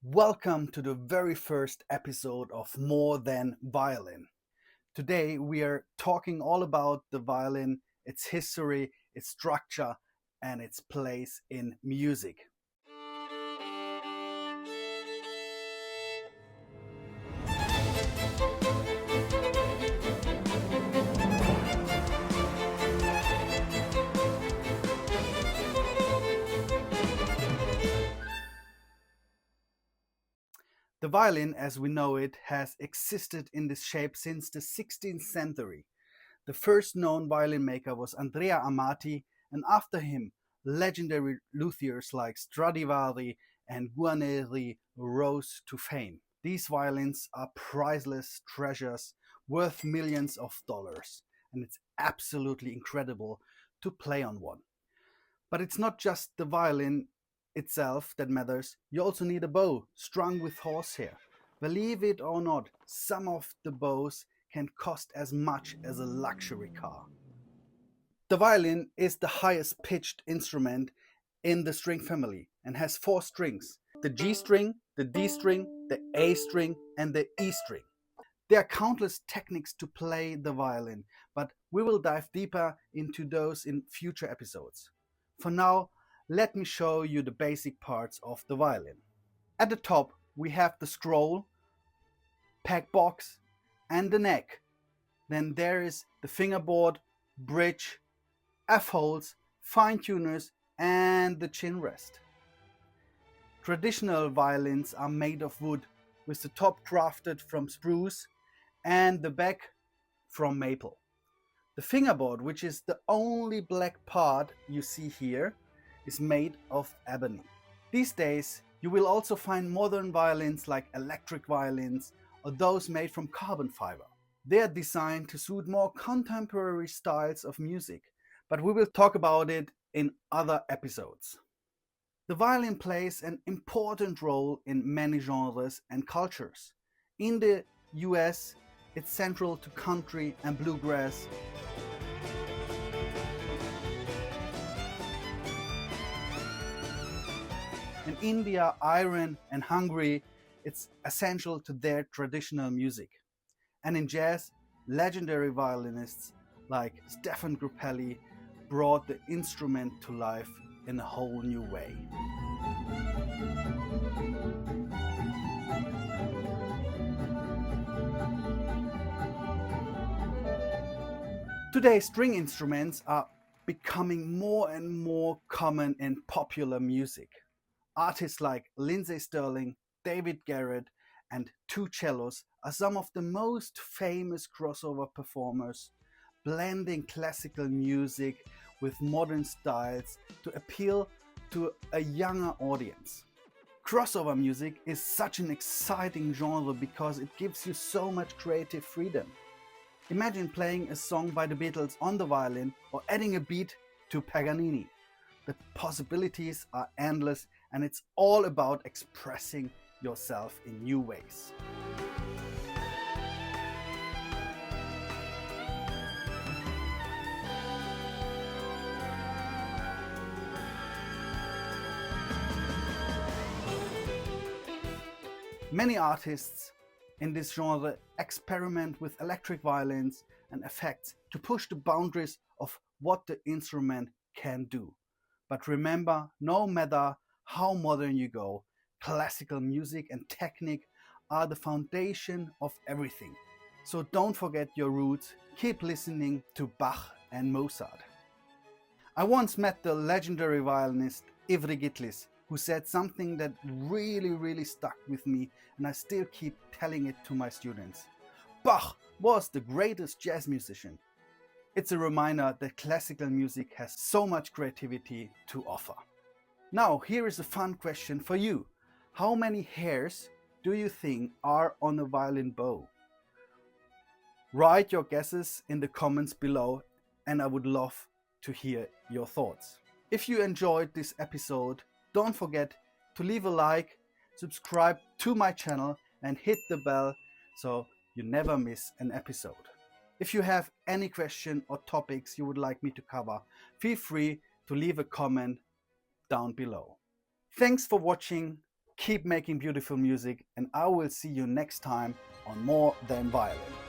Welcome to the very first episode of More Than Violin. Today we are talking all about the violin, its history, its structure, and its place in music. The violin, as we know it, has existed in this shape since the 16th century. The first known violin maker was Andrea Amati, and after him, legendary luthiers like Stradivari and Guarneri rose to fame. These violins are priceless treasures worth millions of dollars, and it's absolutely incredible to play on one. But it's not just the violin itself that matters. You also need a bow strung with horsehair. Believe it or not, some of the bows can cost as much as a luxury car. The violin is the highest pitched instrument in the string family and has four strings: the G string, the D string, the A string, and the E string. There are countless techniques to play the violin, but we will dive deeper into those in future episodes. For now, let me show you the basic parts of the violin. At the top, we have the scroll, peg box, and the neck. Then there is the fingerboard, bridge, F-holes, fine tuners, and the chin rest. Traditional violins are made of wood, with the top crafted from spruce and the back from maple. The fingerboard, which is the only black part you see here, is made of ebony. These days, you will also find modern violins like electric violins or those made from carbon fiber. They are designed to suit more contemporary styles of music, but we will talk about it in other episodes. The violin plays an important role in many genres and cultures. In the US, it's central to country and bluegrass. In India, Iran, and Hungary, it's essential to their traditional music. And in jazz, legendary violinists like Stefan brought the instrument to life in a whole new way. Today, string instruments are becoming more and more common in popular music. Artists like Lindsey Stirling, David Garrett, and two cellos are some of the most famous crossover performers, blending classical music with modern styles to appeal to a younger audience. Crossover music is such an exciting genre because it gives you so much creative freedom. Imagine playing a song by the Beatles on the violin or adding a beat to Paganini. The possibilities are endless, and it's all about expressing yourself in new ways. Many artists in this genre experiment with electric violins and effects to push the boundaries of what the instrument can do. But remember, no matter how modern you go, classical music and technique are the foundation of everything. So don't forget your roots, keep listening to Bach and Mozart. I once met the legendary violinist Ivry Gitlis, who said something that really stuck with me, and I still keep telling it to my students. Bach was the greatest jazz musician. It's a reminder that classical music has so much creativity to offer. Now, here is a fun question for you. How many hairs do you think are on a violin bow? Write your guesses in the comments below, and I would love to hear your thoughts. If you enjoyed this episode, don't forget to leave a like, subscribe to my channel, and hit the bell so you never miss an episode. If you have any question or topics you would like me to cover, feel free to leave a comment down below. Thanks for watching. Keep making beautiful music, and I will see you next time on More Than Violin.